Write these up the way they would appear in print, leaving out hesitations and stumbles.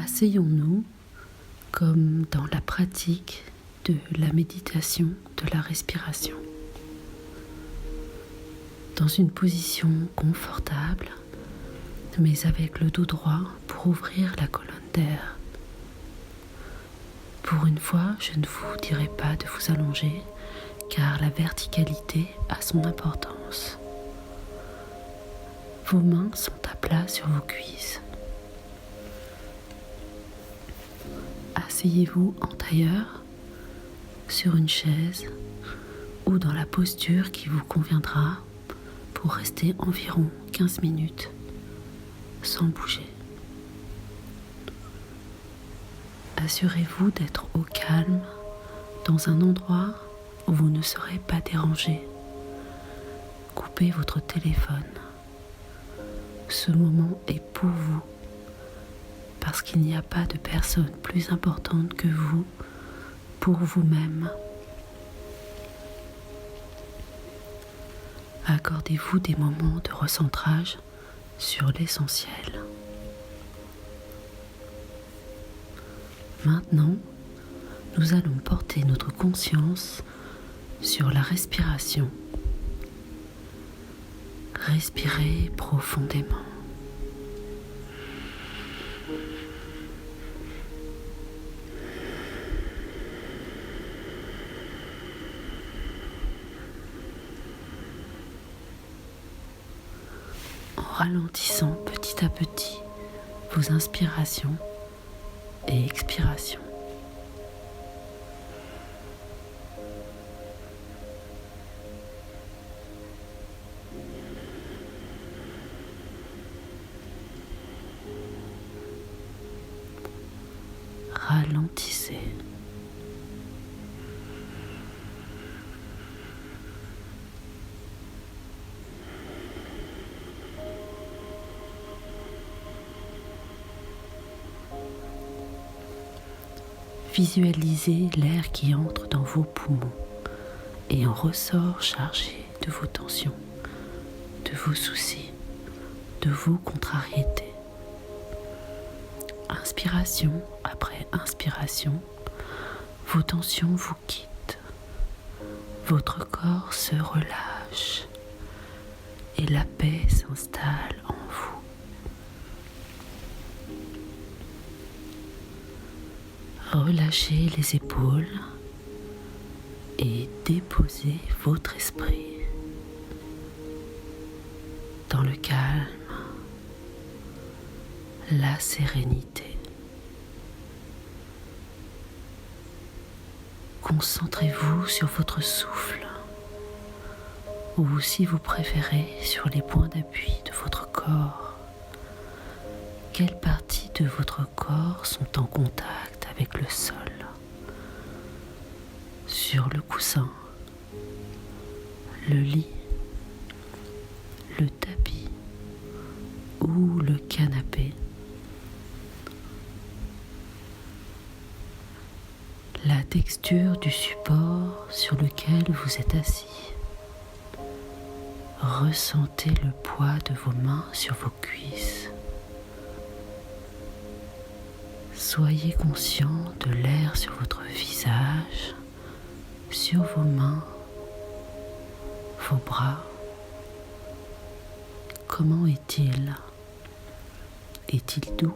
Asseyons-nous comme dans la pratique de la méditation de la respiration, dans une position confortable, mais avec le dos droit pour ouvrir la colonne d'air. Pour une fois, je ne vous dirai pas de vous allonger, car la verticalité a son importance. Vos mains sont à plat sur vos cuisses. Asseyez-vous en tailleur, sur une chaise ou dans la posture qui vous conviendra pour rester environ 15 minutes sans bouger. Assurez-vous d'être au calme dans un endroit où vous ne serez pas dérangé. Coupez votre téléphone. Ce moment est pour vous, parce qu'il n'y a pas de personne plus importante que vous pour vous-même. Accordez-vous des moments de recentrage sur l'essentiel. Maintenant, nous allons porter notre conscience sur la respiration. Respirez profondément. En ralentissant petit à petit vos inspirations et expirations. Ralentissez. Visualisez l'air qui entre dans vos poumons et en ressort chargé de vos tensions, de vos soucis, de vos contrariétés. Inspiration après inspiration, vos tensions vous quittent, votre corps se relâche et la paix s'installe en vous. Relâchez les épaules et déposez votre esprit dans le calme, la sérénité. Concentrez-vous sur votre souffle, ou si vous préférez, sur les points d'appui de votre corps. Quelles parties de votre corps sont en contact avec le sol? Sur le coussin, le lit, le tapis ou le canapé. La texture du support sur lequel vous êtes assis. Ressentez le poids de vos mains sur vos cuisses. Soyez conscient de l'air sur votre visage, sur vos mains, vos bras. Comment est-il? Est-il doux?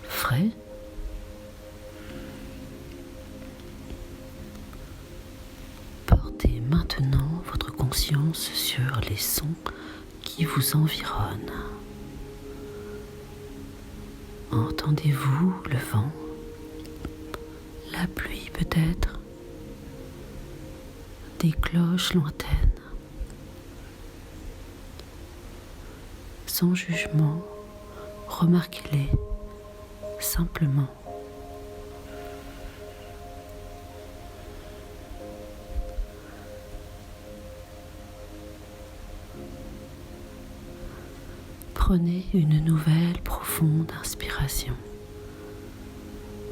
Frais? Portez maintenant votre conscience sur les sons qui vous environnent. Entendez-vous le vent, la pluie peut-être, des cloches lointaines? Sans jugement, remarquez-les simplement. Prenez une nouvelle profonde inspiration.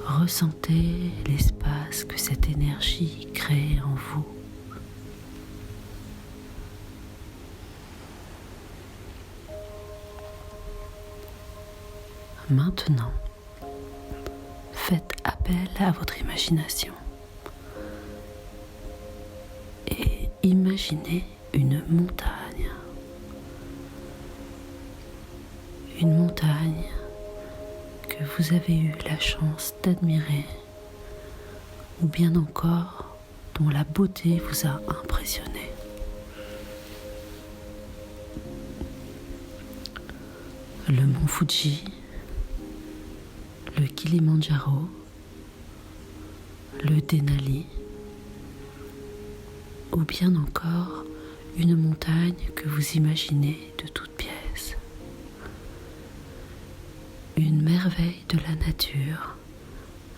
Ressentez l'espace que cette énergie crée en vous. Maintenant, faites appel à votre imagination et imaginez une montagne. Une montagne que vous avez eu la chance d'admirer ou bien encore dont la beauté vous a impressionné. Le mont Fuji, le Kilimandjaro, le Denali, ou bien encore une montagne que vous imaginez de toutes pièces. Une merveille de la nature,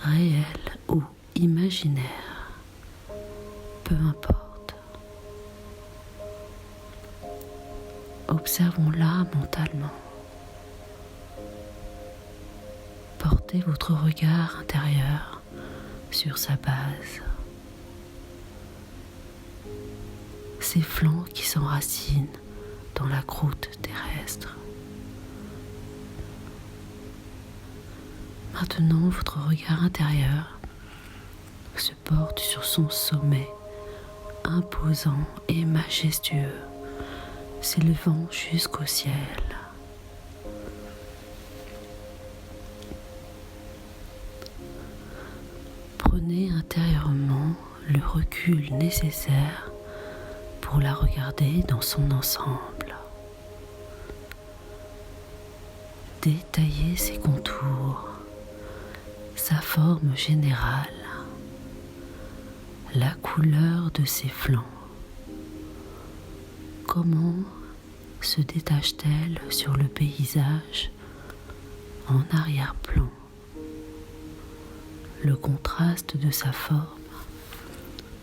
réelle ou imaginaire, peu importe. Observons-la mentalement. Portez votre regard intérieur sur sa base. Ses flancs qui s'enracinent dans la croûte terrestre. Maintenant, votre regard intérieur se porte sur son sommet, imposant et majestueux, s'élevant jusqu'au ciel. Prenez intérieurement le recul nécessaire pour la regarder dans son ensemble. Détaillez ses contours, sa forme générale, la couleur de ses flancs. Comment se détache-t-elle sur le paysage en arrière-plan? Le contraste de sa forme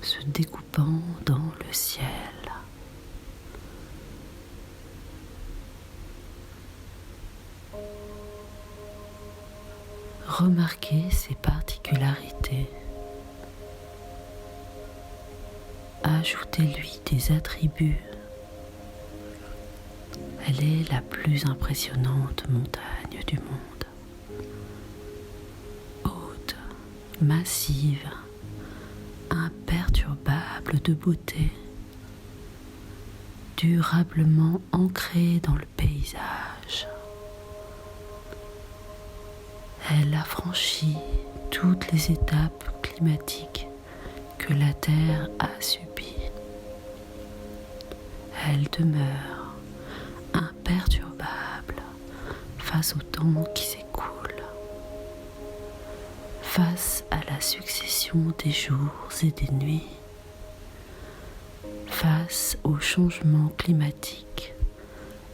se découpant dans le ciel. Remarquez ses particularités. Ajoutez-lui des attributs. Elle est la plus impressionnante montagne du monde. Haute, massive, imperturbable de beauté, durablement ancrée dans le paysage. Elle a franchi toutes les étapes climatiques que la Terre a subies. Elle demeure imperturbable face au temps qui s'écoule, face à la succession des jours et des nuits, face aux changements climatiques.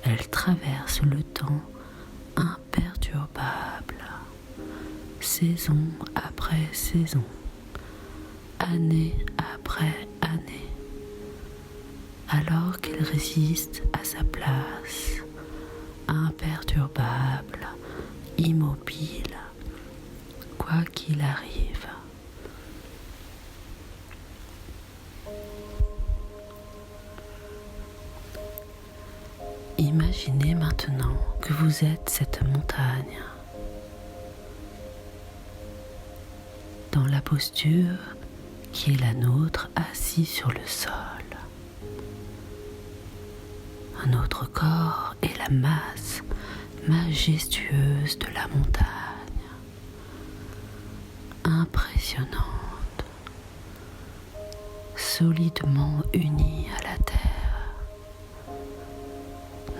Elle traverse le temps imperturbable, saison après saison, année après année, alors qu'elle résiste à sa place, imperturbable, immobile, quoi qu'il arrive. Imaginez maintenant que vous êtes cette montagne. Dans la posture qui est la nôtre, assis sur le sol. Notre corps est la masse majestueuse de la montagne, impressionnante, solidement unie à la terre.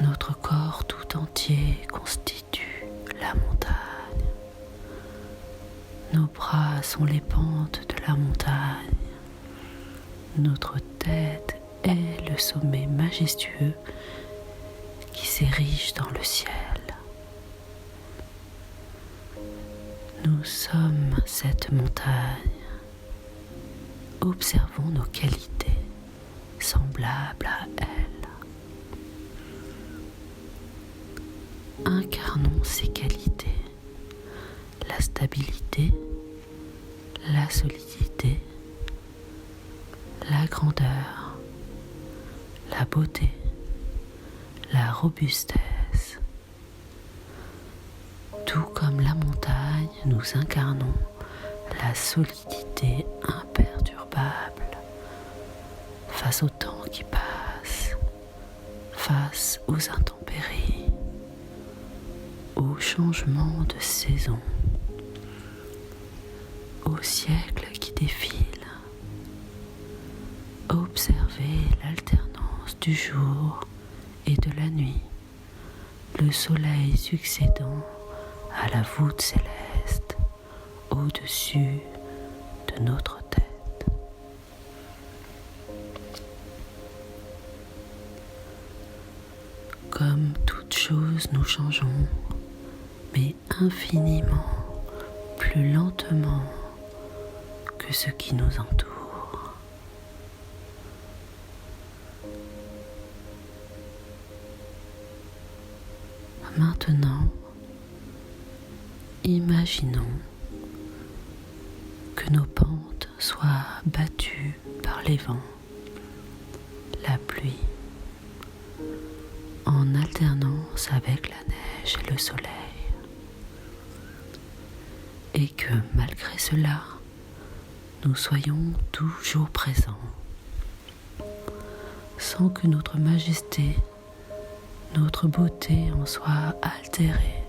Notre corps tout entier constitue la montagne. Nos bras sont les pentes de la montagne. Notre tête est le sommet majestueux qui s'érige dans le ciel. Nous sommes cette montagne. Observons nos qualités semblables à elle. Incarnons ces qualités. La stabilité, la solidité, la grandeur, la beauté, la robustesse, tout comme comme la montagne, nous incarnons la solidité imperturbable face au temps qui passe, face aux intempéries, aux changements de saison, aux siècles qui défilent. Observez l'alternance du jour et de la nuit, le soleil succédant à la voûte céleste au-dessus de notre tête. Comme toute chose, nous changeons, mais infiniment plus lentement que ce qui nous entoure. Maintenant, imaginons que nos pentes soient battues par les vents, la pluie, en alternance avec la neige et le soleil, et que malgré cela, nous soyons toujours présents, sans que notre majesté, notre beauté en soit altérée,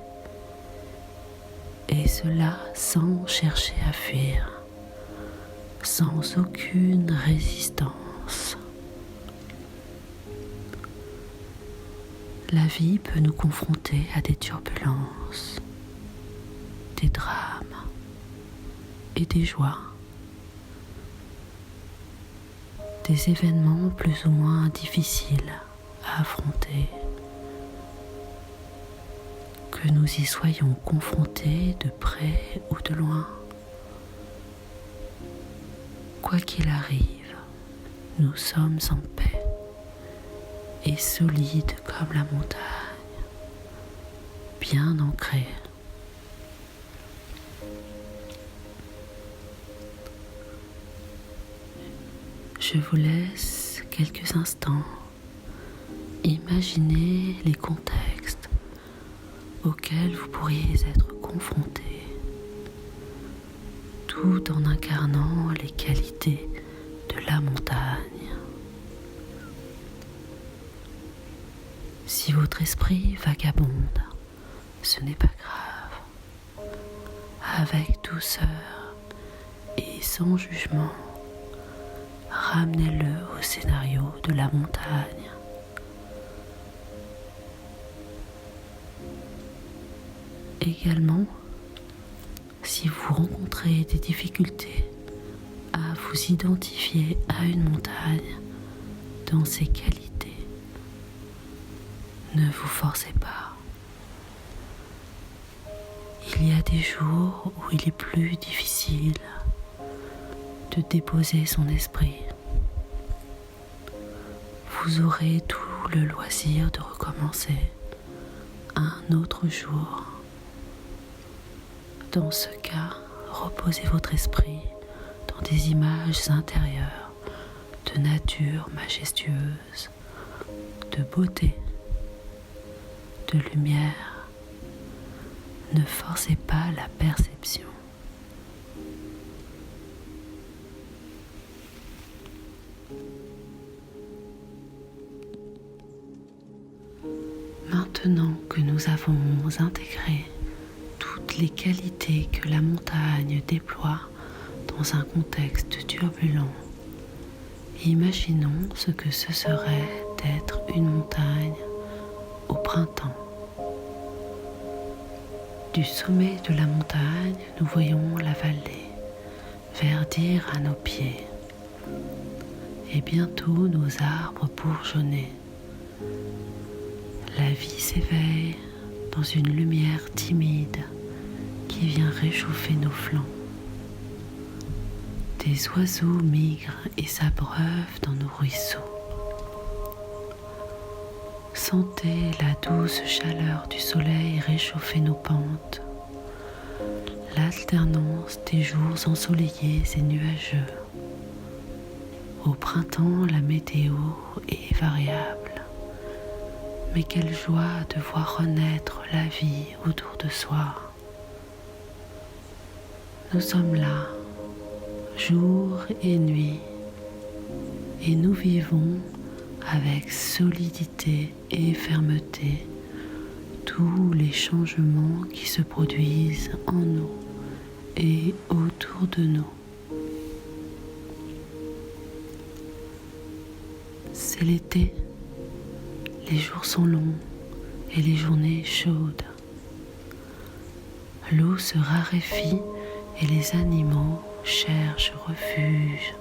et cela sans chercher à fuir, sans aucune résistance. La vie peut nous confronter à des turbulences, des drames et des joies, des événements plus ou moins difficiles à affronter. Que nous y soyons confrontés de près ou de loin. Quoi qu'il arrive, nous sommes en paix et solides comme la montagne, bien ancrés. Je vous laisse quelques instants imaginer les contextes auxquels vous pourriez être confrontés, tout en incarnant les qualités de la montagne. Si votre esprit vagabonde, ce n'est pas grave. Avec douceur et sans jugement, ramenez-le au scénario de la montagne. Également, si vous rencontrez des difficultés à vous identifier à une montagne dans ses qualités, ne vous forcez pas. Il y a des jours où il est plus difficile de déposer son esprit. Vous aurez tout le loisir de recommencer un autre jour. Dans ce cas, reposez votre esprit dans des images intérieures de nature majestueuse, de beauté, de lumière. Ne forcez pas la perception. Maintenant que nous avons intégré toutes les qualités que la montagne déploie dans un contexte turbulent, imaginons ce que ce serait d'être une montagne au printemps. Du sommet de la montagne, nous voyons la vallée verdir à nos pieds et bientôt nos arbres bourgeonner. La vie s'éveille dans une lumière timide qui vient réchauffer nos flancs. Des oiseaux migrent et s'abreuvent dans nos ruisseaux. Sentez la douce chaleur du soleil réchauffer nos pentes, l'alternance des jours ensoleillés et nuageux. Au printemps, la météo est variable, mais quelle joie de voir renaître la vie autour de soi. Nous sommes là, jour et nuit, et nous vivons avec solidité et fermeté tous les changements qui se produisent en nous et autour de nous. C'est l'été, les jours sont longs et les journées chaudes. L'eau se raréfie et les animaux cherchent refuge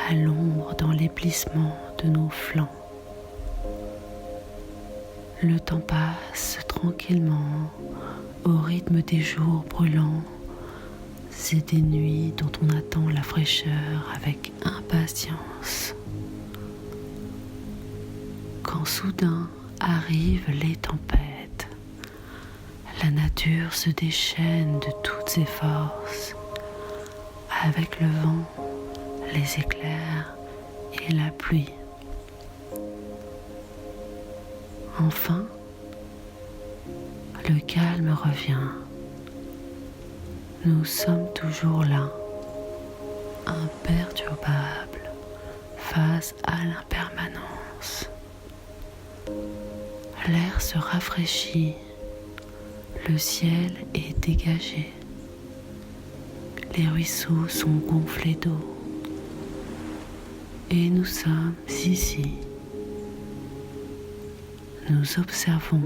à l'ombre dans les plissements de nos flancs. Le temps passe tranquillement au rythme des jours brûlants et des nuits dont on attend la fraîcheur avec impatience. Quand soudain arrivent les tempêtes, la nature se déchaîne de toutes ses forces, avec le vent, les éclairs et la pluie. Enfin, le calme revient. Nous sommes toujours là, imperturbables face à l'impermanence. L'air se rafraîchit, le ciel est dégagé, les ruisseaux sont gonflés d'eau et nous sommes ici. Nous observons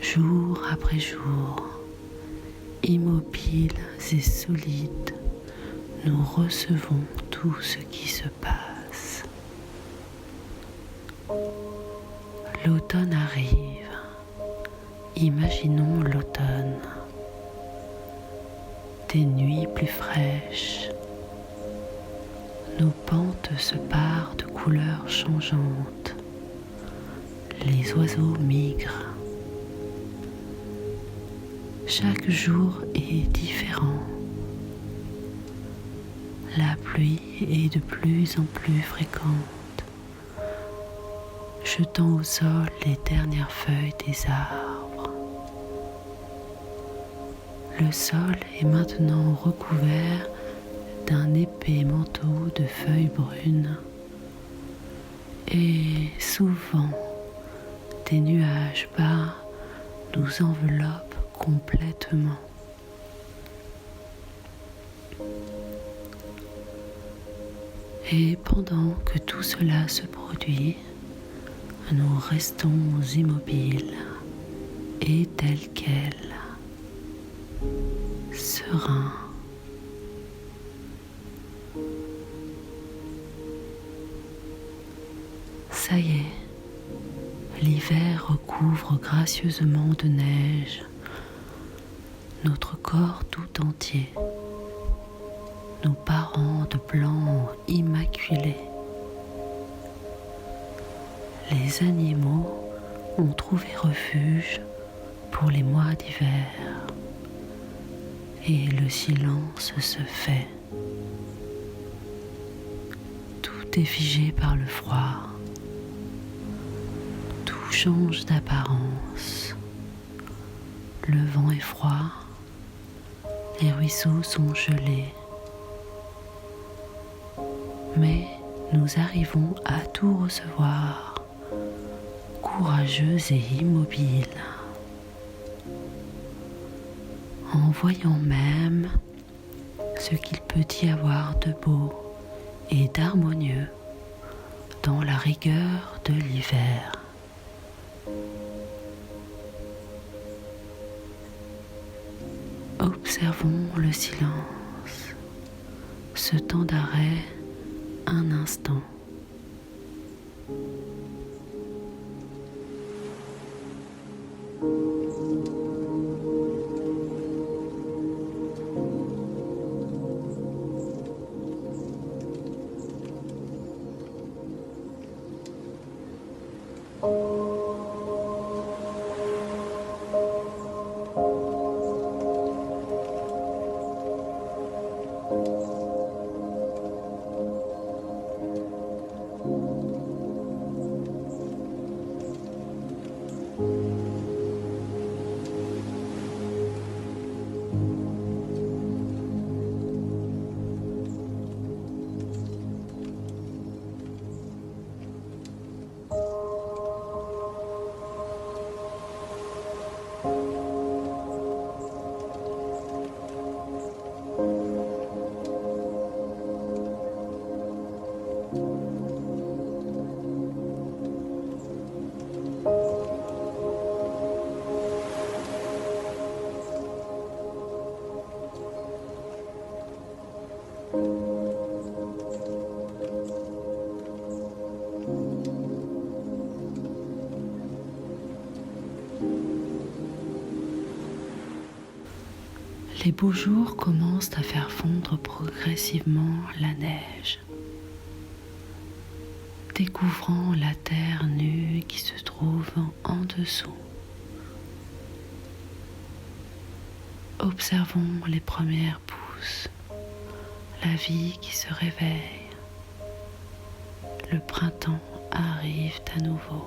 jour après jour, immobiles et solides, nous recevons tout ce qui se passe. L'automne arrive. Imaginons l'automne. Des nuits plus fraîches. Nos pentes se parent de couleurs changeantes. Les oiseaux migrent. Chaque jour est différent. La pluie est de plus en plus fréquente, jetant au sol les dernières feuilles des arbres. Le sol est maintenant recouvert d'un épais manteau de feuilles brunes et souvent des nuages bas nous enveloppent complètement. Et pendant que tout cela se produit, nous restons immobiles et tels quels, sereins. Ça y est, l'hiver recouvre gracieusement de neige notre corps tout entier, nos parents de blanc immaculés. Les animaux ont trouvé refuge pour les mois d'hiver et le silence se fait. Tout est figé par le froid, tout change d'apparence. Le vent est froid, les ruisseaux sont gelés. Mais nous arrivons à tout recevoir, courageux et immobiles, en voyant même ce qu'il peut y avoir de beau et d'harmonieux dans la rigueur de l'hiver. Observons le silence, ce temps d'arrêt un instant. Les beaux jours commencent à faire fondre progressivement la neige, découvrant la terre nue qui se trouve en dessous. Observons les premières pousses, la vie qui se réveille. Le printemps arrive à nouveau.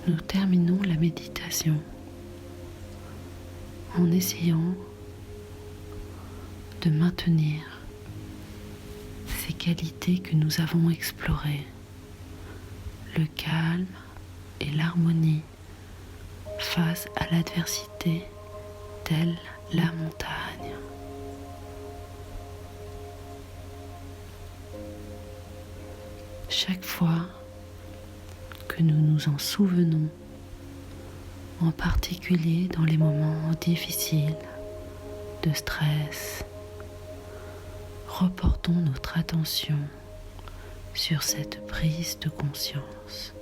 Nous terminons la méditation en essayant de maintenir ces qualités que nous avons explorées, le calme et l'harmonie face à l'adversité telle la montagne. Chaque fois que nous nous en souvenons, en particulier dans les moments difficiles de stress, reportons notre attention sur cette prise de conscience.